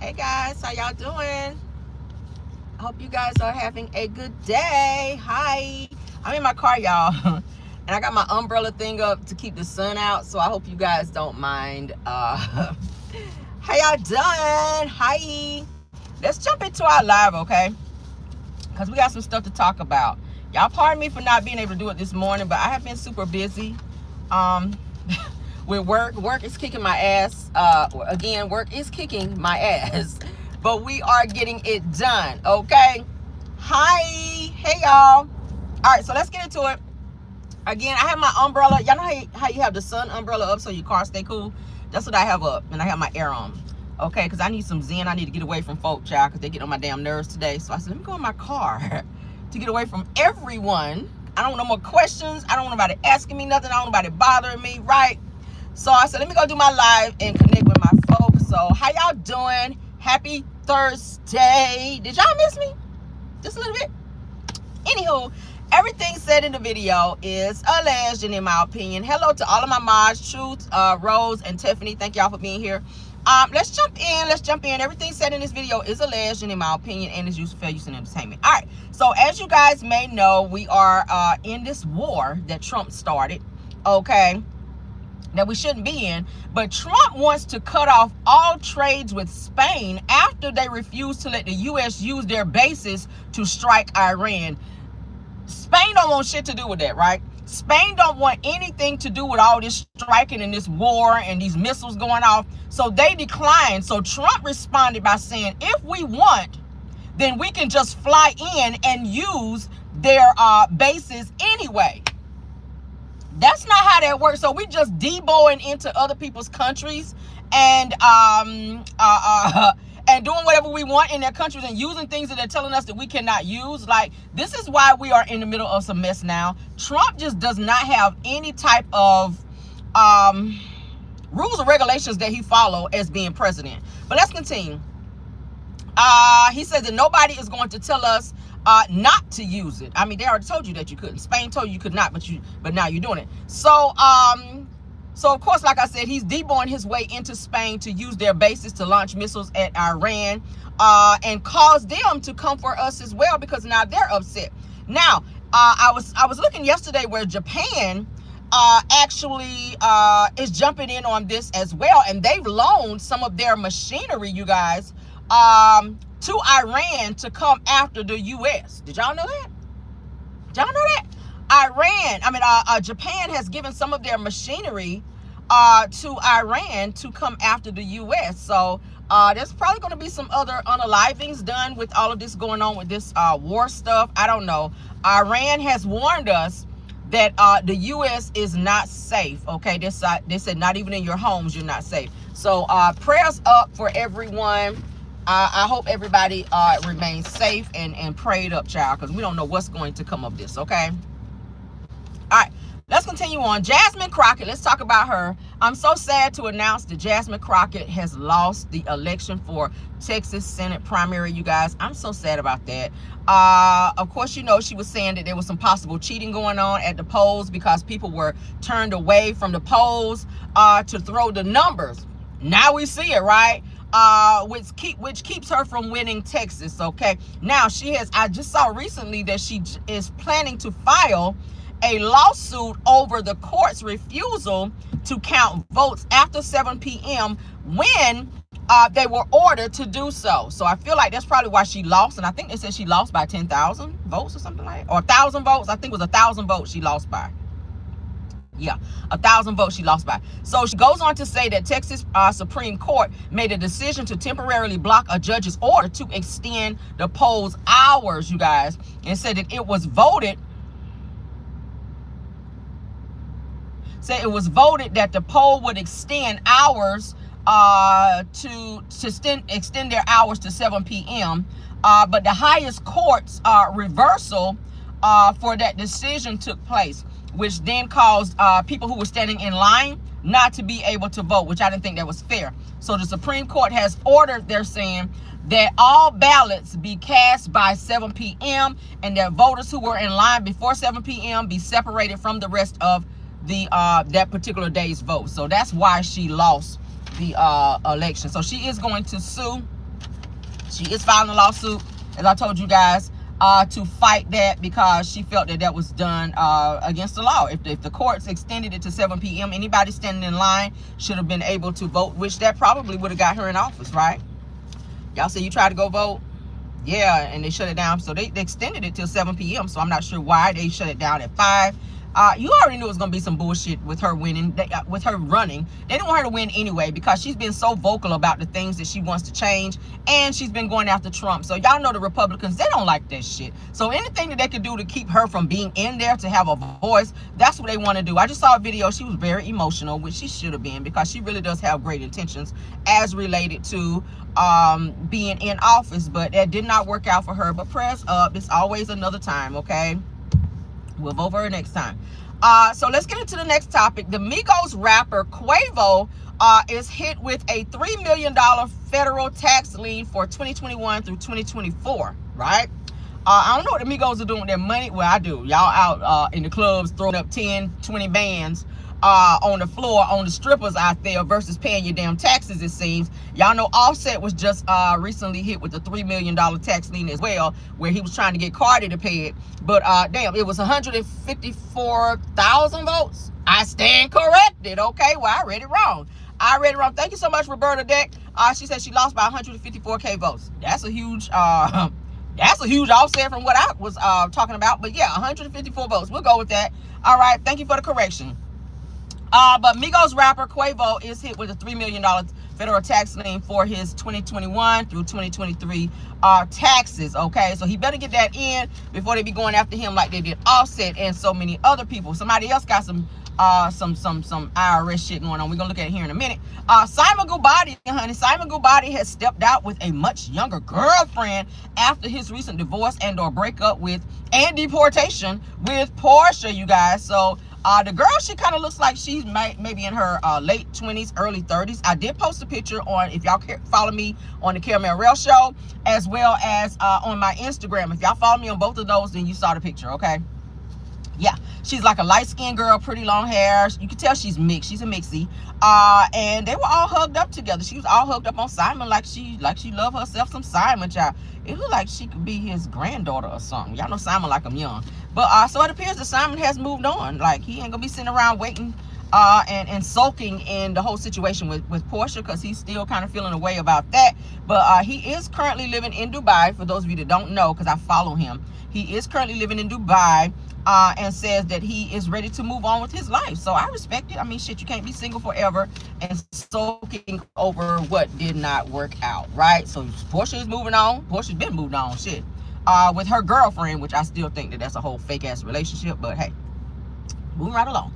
Hey guys, how y'all doing? I hope you guys are having a good day. Hi. I'm in my car, y'all. And I got my umbrella thing up to keep the sun out, so I hope you guys don't mind. How y'all doing? Hi. Let's jump into our live, okay? Because we got some stuff to talk about. Y'all pardon me for not being able to do it this morning, but I have been super busy. With work. Work is kicking my ass. Again, work is kicking my ass. But we are getting it done, okay? Hi. Hey, y'all. All right, so let's get into it. Again, I have my umbrella. Y'all know how you have the sun umbrella up so your car stay cool? That's what I have up, and I have my air on. Okay, because I need some zen. I need to get away from folk, child, because they get on my damn nerves today. So I said, let me go in my car to get away from everyone. I don't want no more questions. I don't want nobody asking me nothing. I don't want nobody bothering me, right? So I said, let me go do my live and connect with my folks. So how y'all doing? Happy Thursday. Did y'all miss me? Just a little bit? Anywho, everything said in the video is alleged, and in my opinion. Hello to all of my mods, Truth, Rose, and Tiffany. Thank y'all for being here. Let's jump in. Everything said in this video is alleged, and in my opinion, and is used for fair use and entertainment. All right, so as you guys may know, we are in this war that Trump started, okay, that we shouldn't be in. But Trump wants to cut off all trades with Spain after they refuse to let the U.S. use their bases to strike Iran. Spain don't want shit to do with that, right? Spain don't want anything to do with all this striking and this war and these missiles going off. So they declined. So Trump responded by saying, if we want, then we can just fly in and use their bases anyway. That's not how that works. So we just deboing into other people's countries and doing whatever we want in their countries and using things that they're telling us that we cannot use. Like, this is why we are in the middle of some mess now. Trump just does not have any type of rules or regulations that he follow as being president. But let's continue. He says that nobody is going to tell us not to use it. I mean, they already told you that you couldn't. Spain told you could not, but now you're doing it. So of course, like I said, he's deboing his way into Spain to use their bases to launch missiles at Iran and cause them to come for us as well, because now they're upset. Now, I was looking yesterday where Japan actually is jumping in on this as well, and they've loaned some of their machinery, you guys, to Iran to come after the U.S. Did y'all know that? Did y'all know that? Japan has given some of their machinery to Iran to come after the U.S. So there's probably going to be some other unalivings done with all of this going on with this war stuff. I don't know. Iran has warned us that the U.S. is not safe. Okay, they said not even in your homes you're not safe. So prayers up for everyone. I hope everybody remains safe and prayed up, child, because we don't know what's going to come of this, okay? All right, let's continue on. Jasmine Crockett, let's talk about her. I'm so sad to announce that Jasmine Crockett has lost the election for Texas Senate primary, you guys. I'm so sad about that. Of course, you know, she was saying that there was some possible cheating going on at the polls because people were turned away from the polls to throw the numbers. Now we see it, right? Which keeps her from winning Texas, okay? Now, I just saw recently that she is planning to file a lawsuit over the court's refusal to count votes after 7 p.m. when they were ordered to do so. So I feel like that's probably why she lost, and I think they said she lost by 10,000 votes or something like that, or 1,000 votes. I think it was 1,000 votes she lost by. Yeah, 1,000 votes she lost by. So she goes on to say that Texas Supreme Court made a decision to temporarily block a judge's order to extend the poll's hours, you guys, and said that it was voted that the poll would extend hours to extend their hours to 7 p.m. But the highest court's reversal for that decision took place, which then caused people who were standing in line not to be able to vote, which I didn't think that was fair. So the Supreme Court has ordered, they're saying, that all ballots be cast by 7 p.m. and that voters who were in line before 7 p.m. be separated from the rest of the that particular day's vote. So that's why she lost the election. So she is going to sue She is filing a lawsuit, as I told you guys, to fight that, because she felt that that was done against the law. If the courts extended it to 7 p.m., anybody standing in line should have been able to vote, which that probably would have got her in office, right? Y'all say you tried to go vote? Yeah, and they shut it down. So they extended it till 7 p.m. So I'm not sure why they shut it down at 5. You already knew it was going to be some bullshit with her winning, with her running. They didn't want her to win anyway, because she's been so vocal about the things that she wants to change, and she's been going after Trump. So y'all know the Republicans, they don't like that shit. So anything that they could do to keep her from being in there, to have a voice, that's what they want to do. I just saw a video. She was very emotional, which she should have been, because she really does have great intentions as related to being in office, but that did not work out for her. But press up. It's always another time, okay? We'll vote for her next time. So let's get into the next topic. The Migos rapper Quavo is hit with a $3 million federal tax lien for 2021 through 2024, right? I don't know what the Migos are doing with their money. Well, I do. Y'all out in the clubs throwing up 10, 20 bands on the floor on the strippers out there versus paying your damn taxes, it seems. Y'all know Offset was just recently hit with a $3 million tax lien as well, where he was trying to get Cardi to pay it. But damn, it was 154,000 votes. I stand corrected, okay? Well, I read it wrong. Thank you so much, Roberta Deck. She said she lost by 154K votes. That's a huge offset from what I was talking about. But yeah, 154 votes. We'll go with that. All right, thank you for the correction. But Migos rapper Quavo is hit with a $3 million federal tax lien for his 2021 through 2023 taxes, okay? So he better get that in before they be going after him like they did Offset and so many other people. Somebody else got some IRS shit going on. We're gonna look at it here in a minute. Simon Guobadi, honey. Simon Guobadi has stepped out with a much younger girlfriend after his recent divorce and or breakup with and deportation with Portia, you guys. So the girl, she kind of looks like she's maybe in her late 20s, early 30s. I did post a picture on, if y'all follow me on the Caramel Rell Show, as well as on my Instagram. If y'all follow me on both of those, then you saw the picture, okay? Yeah, she's like a light-skinned girl, pretty long hair. You can tell she's mixed. She's a mixie. And they were all hugged up together. She was all hugged up on Simon like she loved herself some Simon, child. It looked like she could be his granddaughter or something. Y'all know Simon like him young. But so it appears that Simon has moved on. Like, he ain't gonna be sitting around waiting and sulking in the whole situation with Portia, because he's still kind of feeling a way about that. But he is currently living in Dubai, for those of you that don't know, because I follow him. He is currently living in Dubai. And says that he is ready to move on with his life. So I respect it. I mean, shit, you can't be single forever and sulking over what did not work out, right? So Portia is moving on. Portia's been moved on, shit, with her girlfriend, which I still think that that's a whole fake-ass relationship, but hey, moving right along.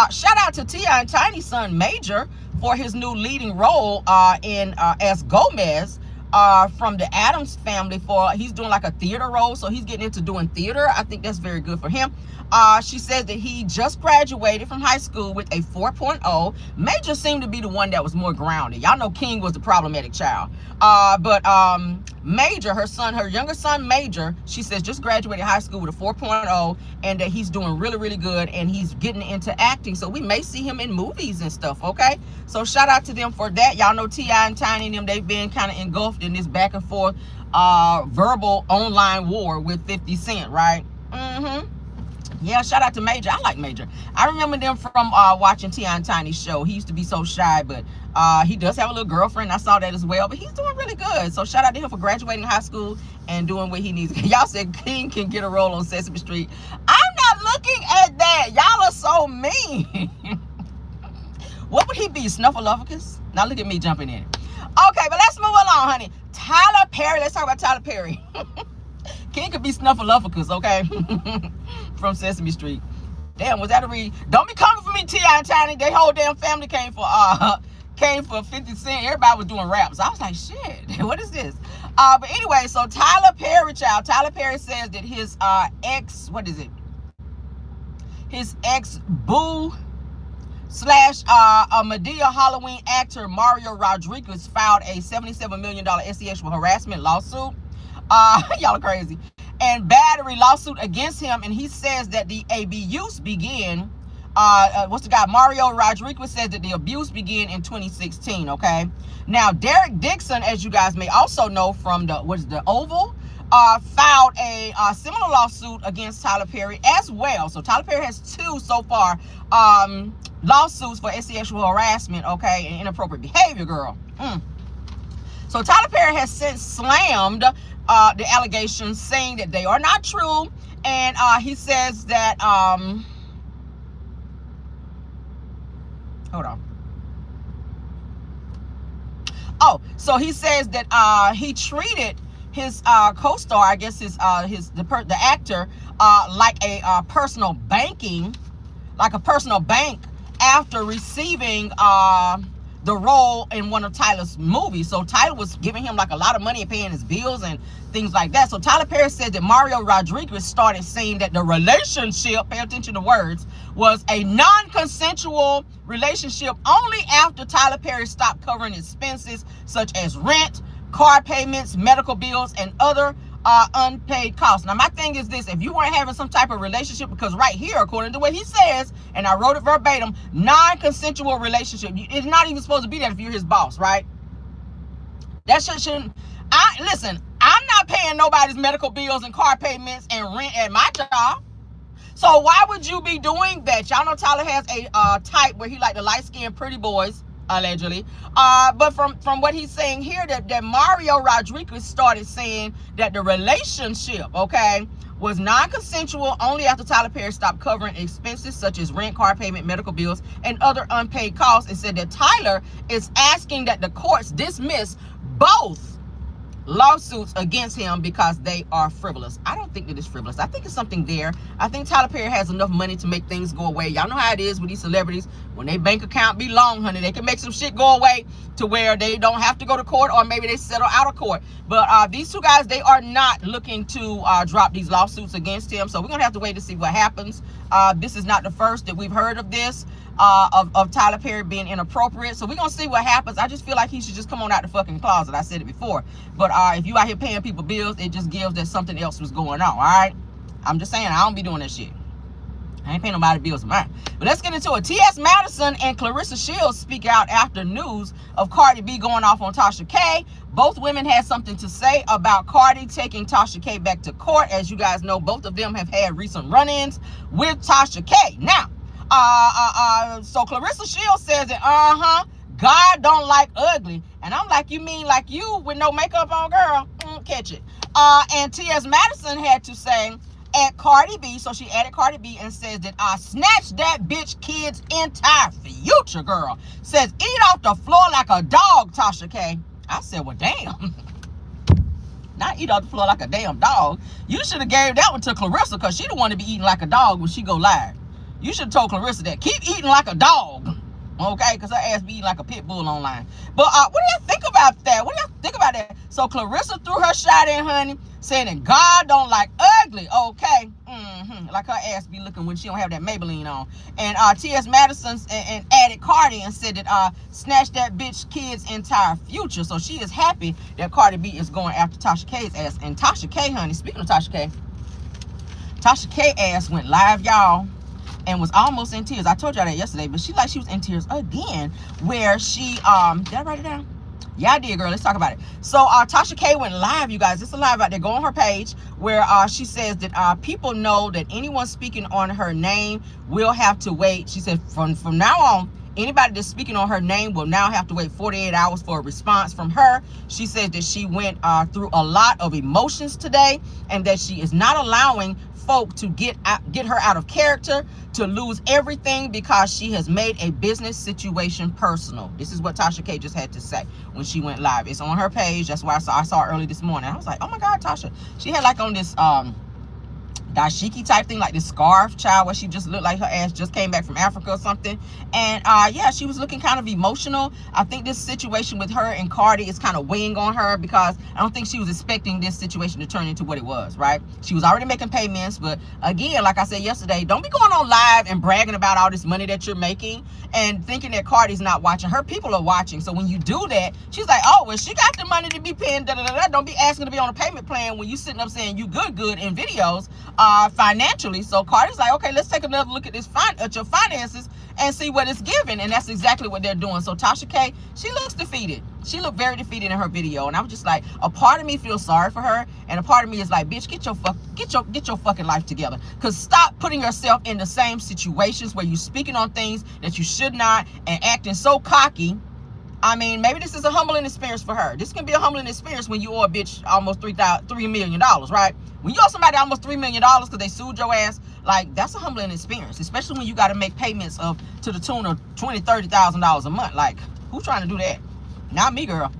Shout out to T.I. and Tiny's son, Major, for his new leading role as Gomez, from the Addams Family. He's doing like a theater role, so he's getting into doing theater. I think that's very good for him. She says that he just graduated from high school with a 4.0. Major seemed to be the one that was more grounded. Y'all know King was the problematic child. But Major, her younger son Major, she says just graduated high school with a 4.0, and that he's doing really, really good, and he's getting into acting. So we may see him in movies and stuff, okay? So shout out to them for that. Y'all know T.I. and Tiny and them, they've been kind of engulfed in this back and forth verbal online war with 50 Cent, right? Yeah, shout out to Major. I like Major. I remember them from watching T.I. and Tiny's show. He used to be so shy, but he does have a little girlfriend. I saw that as well, but he's doing really good. So shout out to him for graduating high school and doing what he needs. Y'all said King can get a role on Sesame Street. I'm not looking at that. Y'all are so mean. What would he be, Snuffleupagus? Now look at me jumping in. Okay, but let's move along, honey. Tyler Perry. Let's talk about Tyler Perry. King could be Snuffleupagus, okay? From Sesame Street. Damn, was that a read? Don't be coming for me, T.I. and Tiny. They whole damn family came for 50 Cent. Everybody was doing raps. I was like, shit, what is this? But anyway, so Tyler Perry, child. Tyler Perry says that his his ex-boo / Medea Halloween actor Mario Rodriguez filed a $77 million sexual harassment lawsuit. Y'all are crazy. And battery lawsuit against him, and he says that the abuse began what's the guy? Mario Rodriguez says that the abuse began in 2016, okay? Now, Derek Dixon, as you guys may also know from the Oval, filed a similar lawsuit against Tyler Perry as well. So Tyler Perry has 2 so far lawsuits for sexual harassment, okay, and inappropriate behavior, girl. So Tyler Perry has since slammed the allegations, saying that they are not true, and he says that hold on. Oh, so he says that he treated his co-star, I guess the actor, like a personal banking, like a personal bank, after receiving the role in one of Tyler's movies. So Tyler was giving him like a lot of money and paying his bills and things like that. So Tyler Perry said that Mario Rodriguez started saying that the relationship, pay attention to words, was a non-consensual relationship only after Tyler Perry stopped covering expenses such as rent, car payments, medical bills, and other unpaid costs. Now, my thing is this: if you weren't having some type of relationship, because right here, according to what he says, and I wrote it verbatim, non-consensual relationship, it's not even supposed to be that if you're his boss, right? That shouldn't. Listen, I'm not paying nobody's medical bills and car payments and rent at my job. So why would you be doing that? Y'all know Tyler has a type where he like the light-skinned pretty boys, allegedly. But from what he's saying here, that Mario Rodriguez started saying that the relationship, okay, was non-consensual only after Tyler Perry stopped covering expenses such as rent, car payment, medical bills, and other unpaid costs, and said that Tyler is asking that the courts dismiss both lawsuits against him because they are frivolous. I don't think that it's frivolous. I think it's something there. I think Tyler Perry has enough money to make things go away. Y'all know how it is with these celebrities. When their bank account be long, honey, they can make some shit go away to where they don't have to go to court, or maybe they settle out of court. But these 2 guys, they are not looking to drop these lawsuits against him. So we're going to have to wait to see what happens. This is not the first that we've heard of this. Of Tyler Perry being inappropriate. So we're going to see what happens. I just feel like he should just come on out the fucking closet. I said it before. But if you out here paying people bills, it just gives that something else was going on, all right? I'm just saying, I don't be doing that shit. I ain't paying nobody bills of mine. But let's get into it. T.S. Madison and Clarissa Shields speak out after news of Cardi B going off on Tasha K. Both women had something to say about Cardi taking Tasha K back to court. As you guys know, both of them have had recent run-ins with Tasha K. Now, so Clarissa Shields says that, God don't like ugly. And I'm like, you mean like you with no makeup on, girl? Catch it. And T.S. Madison had to say at Cardi B, so she added Cardi B and says that I snatched that bitch kid's entire future, girl. Says, eat off the floor like a dog, Tasha K. I said, well, damn. Not eat off the floor like a damn dog. You should have gave that one to Clarissa, because she don't want to be eating like a dog when she go live. You should have told Clarissa that. Keep eating like a dog. Okay? Because her ass be eating like a pit bull online. But what do you think about that? What do you think about that? So Clarissa threw her shot in, honey, saying that God don't like ugly. Okay? Like her ass be looking when she don't have that Maybelline on. And T.S. Madison and added Cardi and said that snatched that bitch kid's entire future. So she is happy that Cardi B is going after Tasha K's ass. And Tasha K, honey, speaking of Tasha K ass went live, y'all, and was almost in tears. I told y'all that yesterday, but she was in tears again, where she, did I write it down? Yeah, I did, girl. Let's talk about it. So Tasha K went live, you guys. It's a live out there. Go on her page, where she says that people know that anyone speaking on her name will have to wait. She said from now on, anybody that's speaking on her name will now have to wait 48 hours for a response from her. She said that she went through a lot of emotions today, and that she is not allowing folk to get her out of character, to lose everything, because she has made a business situation personal. This is what Tasha K just had to say when she went live. It's on her page. That's why I saw it early this morning. I was like, oh my God, Tasha. She had like on this dashiki type thing, like this scarf, child, where she just looked like her ass just came back from Africa or something. And yeah, she was looking kind of emotional. I think this situation with her and Cardi is kind of weighing on her, because I don't think she was expecting this situation to turn into what it was, right? She was already making payments, but again, like I said yesterday, don't be going on live and bragging about all this money that you're making and thinking that Cardi's not watching. Her people are watching. So when you do that, she's like, oh, well, she got the money to be paying, da, da, da, da. Don't be asking to be on a payment plan when you sitting up saying you good in videos. financially. So Cardi's like, okay, let's take another look at at your finances and see what it's giving. And that's exactly what they're doing. So Tasha K, she looks defeated. She looked very defeated in her video. And I was just like, a part of me feels sorry for her, and a part of me is like, bitch, get your fucking life together. Cause stop putting yourself in the same situations where you're speaking on things that you should not and acting so cocky. I mean, maybe this is a humbling experience for her. This can be a humbling experience when you owe a bitch almost $3 million, right? When you owe somebody almost $3 million because they sued your ass, like, that's a humbling experience, especially when you got to make payments to the tune of $20,000, $30,000 a month. Like, who's trying to do that? Not me, girl.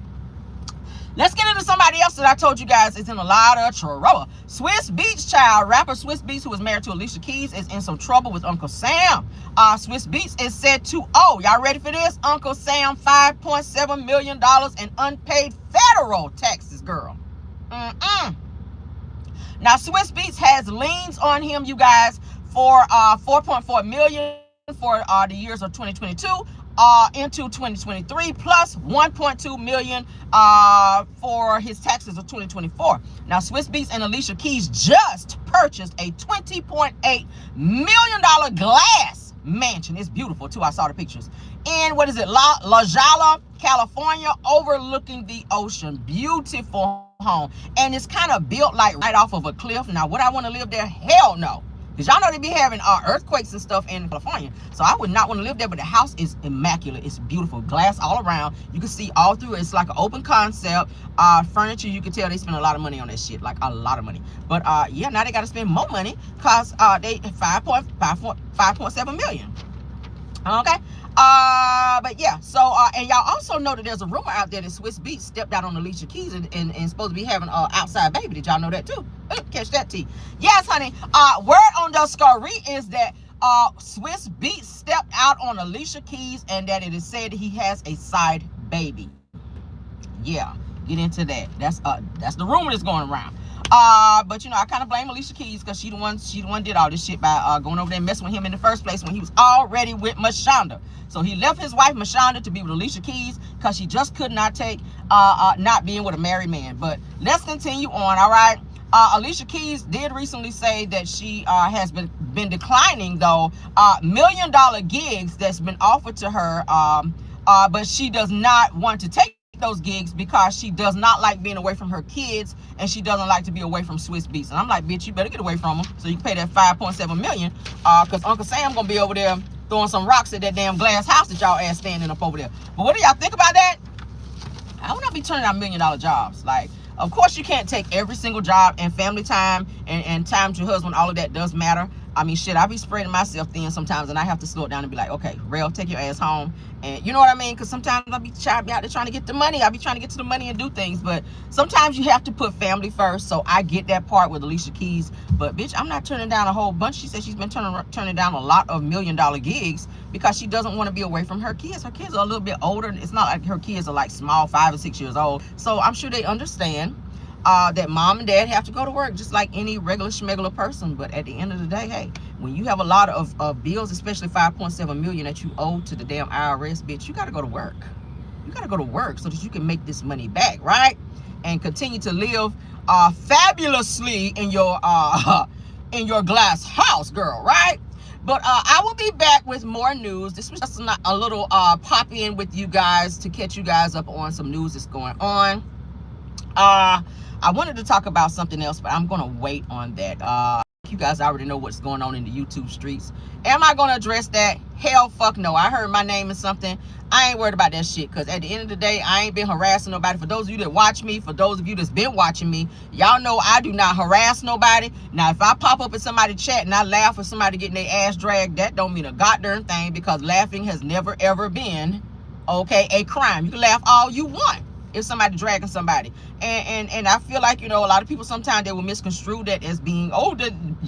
Let's get into somebody else that I told you guys is in a lot of trouble. Switz Beatz child, rapper Switz Beatz, who is married to Alicia Keys, is in some trouble with Uncle Sam. Switz Beatz is said to owe, y'all ready for this? Uncle Sam $5.7 million in unpaid federal taxes, girl. Now, Switz Beatz has liens on him, you guys, for $4.4 million for the years of 2022 into 2023, plus $1.2 million for his taxes of 2024. Now, Switz Beatz and Alicia Keys just purchased a $20.8 million glass mansion. It's beautiful too. I saw the pictures. In what is it, La Jolla, California, overlooking the ocean. Beautiful home, and it's kind of built like right off of a cliff. Now, would I want to live there? Hell no. Because y'all know they be having earthquakes and stuff in California. So I would not want to live there, but the house is immaculate. It's beautiful. Glass all around. You can see all through. It's like an open concept. Furniture, you can tell they spend a lot of money on that shit. Like a lot of money. But yeah, now they got to spend more money because they $5.7 million. Okay. But yeah, so and y'all also know that there's a rumor out there that Switz Beatz stepped out on Alicia Keys and supposed to be having an outside baby. Did y'all know that too? Catch that tea. Yes, honey. Word on the story is that Switz Beatz stepped out on Alicia Keys and that it is said that he has a side baby. Yeah, get into that. That's the rumor that's going around. But you know, I kind of blame Alicia Keys because she the one did all this shit by going over there and messing with him in the first place when he was already with Mashonda. So he left his wife Mashonda to be with Alicia Keys because she just could not take not being with a married man. But let's continue on. All right. Alicia Keys did recently say that she has been declining though $1 million gigs that's been offered to her, but she does not want to take those gigs because she does not like being away from her kids and she doesn't like to be away from Switz Beatz. And I'm like, bitch, you better get away from them so you can pay that $5.7 million because Uncle Sam gonna be over there throwing some rocks at that damn glass house that y'all ass standing up over there. But what do y'all think about that? I would not be turning down $1 million jobs. Like, of course you can't take every single job, and family time and time with your husband, all of that does matter. I mean, shit, I be spreading myself thin sometimes, and I have to slow it down and be like, okay, Rell, take your ass home. And you know what I mean? Because sometimes I be out there trying to get the money. I be trying to get to the money and do things. But sometimes you have to put family first. So I get that part with Alicia Keys. But, bitch, I'm not turning down a whole bunch. She said she's been turning down a lot of $1 million gigs because she doesn't want to be away from her kids. Her kids are a little bit older. It's not like her kids are like small, 5 or 6 years old. So I'm sure they understand that mom and dad have to go to work just like any regular schmegular person. But at the end of the day, hey, when you have a lot of bills, especially $5.7 million that you owe to the damn IRS, bitch, you got to go to work. You got to go to work so that you can make this money back, right? And continue to live fabulously in your glass house, girl, right? But I will be back with more news. This was just a little pop in with you guys to catch you guys up on some news that's going on. I wanted to talk about something else, but I'm going to wait on that. You guys already know what's going on in the YouTube streets. Am I going to address that? Hell fuck no. I heard my name in something. I ain't worried about that shit because at the end of the day, I ain't been harassing nobody. For those of you that watch me, for those of you that's been watching me, y'all know I do not harass nobody. Now, if I pop up in somebody's chat and I laugh for somebody getting their ass dragged, that don't mean a goddamn thing because laughing has never ever been, okay, a crime. You can laugh all you want if somebody dragging somebody, and I feel like, you know, a lot of people sometimes they will misconstrue that as being, oh,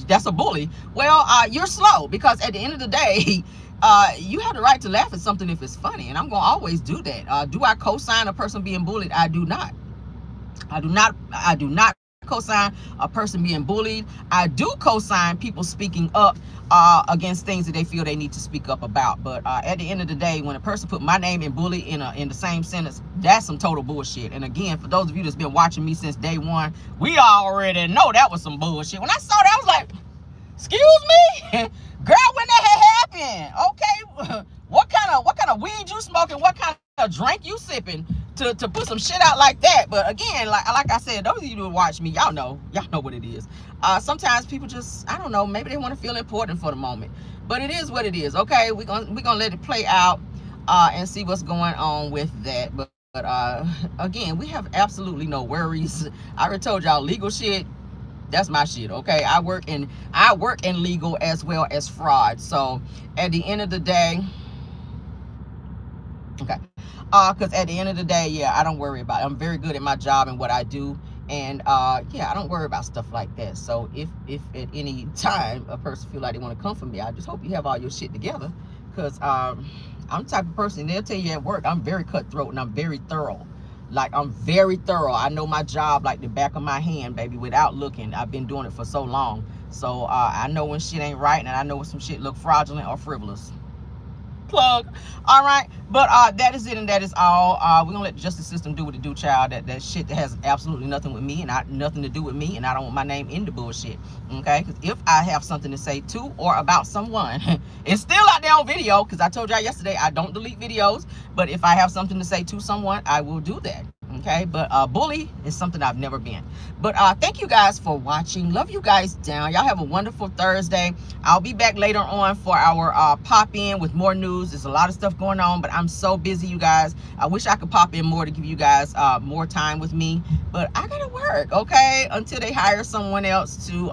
that's a bully. Well, you're slow because at the end of the day, you have the right to laugh at something if it's funny, and I'm gonna always do that. Do I co-sign a person being bullied? I do not. I do not co-sign a person being bullied. I do co-sign people speaking up against things that they feel they need to speak up about. But at the end of the day, when a person put my name and bully in the same sentence, that's some total bullshit. And again, for those of you that's been watching me since day one, we already know that was some bullshit. When I saw that, I was like, Excuse me? Girl, when that had happened, okay? What kind of weed you smoking? What kind of drink you sipping to put some shit out like that? But again, like I said, those of you who watch me, y'all know what it is. Sometimes people just, I don't know, maybe they want to feel important for the moment. But it is what it is, okay? We're gonna let it play out and see what's going on with that. But again, we have absolutely no worries. I already told y'all, legal shit, that's my shit, okay? I work in legal as well as fraud. So at the end of the day, okay, because at the end of the day, yeah, I don't worry about it. I'm very good at my job and what I do, and yeah, I don't worry about stuff like that. So if at any time a person feel like they want to come for me, I just hope you have all your shit together, because I'm the type of person, they'll tell you at work, I'm very cutthroat and I'm very thorough. Like, I'm very thorough. I know my job like the back of my hand, baby, without looking. I've been doing it for so long. So I know when shit ain't right, and I know when some shit look fraudulent or frivolous. Plug. All right, but that is it, and that is all. We're gonna let the justice system do what it do, child. That shit that has absolutely nothing with me, and nothing to do with me, and I don't want my name in the bullshit. Okay, because if I have something to say to or about someone, it's still out there on video, because I told y'all yesterday I don't delete videos. But if I have something to say to someone, I will do that. Okay, but bully is something I've never been. But thank you guys for watching. Love you guys down. Y'all have a wonderful Thursday. I'll be back later on for our pop in with more news. There's a lot of stuff going on, but I'm so busy, you guys. I wish I could pop in more to give you guys more time with me, but I gotta work, okay, until they hire someone else to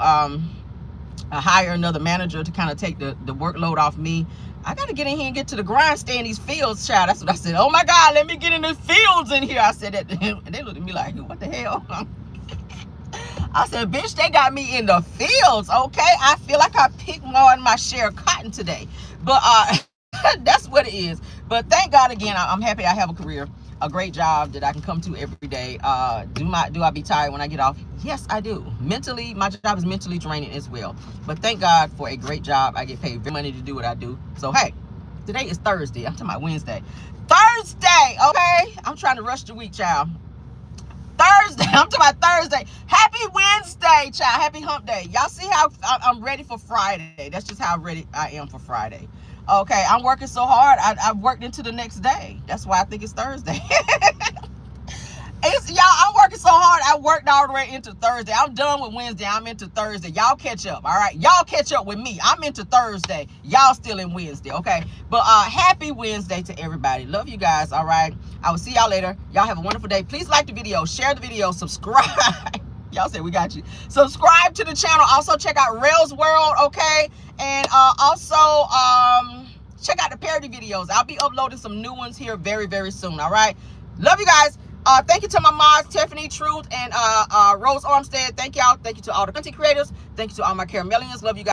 hire another manager to kind of take the workload off me. I got to get in here and get to the grind, stay in these fields, child. That's what I said. Oh, my God, let me get in the fields in here. I said that to him, and they looked at me like, what the hell? I said, bitch, they got me in the fields, okay? I feel like I picked more than my share of cotton today. But that's what it is. But thank God, again, I'm happy I have a career, a great job that I can come to every day. Do I be tired when I get off? Yes, I do. Mentally, my job is mentally draining as well. But thank God for a great job. I get paid very money to do what I do. So, hey, today is Thursday. I'm talking about Wednesday. Thursday, okay? I'm trying to rush the week, child. Thursday, I'm talking about Thursday. Happy Wednesday, child. Happy hump day. Y'all see how I'm ready for Friday. That's just how ready I am for Friday. Okay, I'm working so hard. I've worked into the next day. That's why I think it's Thursday. Y'all, I'm working so hard. I worked all the way into Thursday. I'm done with Wednesday. I'm into Thursday. Y'all catch up, all right? Y'all catch up with me. I'm into Thursday. Y'all still in Wednesday, okay? But happy Wednesday to everybody. Love you guys, all right? I will see y'all later. Y'all have a wonderful day. Please like the video, share the video, subscribe. Y'all said we got you. Subscribe to the channel. Also check out Rell's World, okay? And also check out the parody videos. I'll be uploading some new ones here very, very soon, all right? Love you guys. Thank you to my mods, Tiffany, Truth, and Rose Armstead. Thank y'all. Thank you to all the content creators. Thank you to all my caramelians. Love you guys.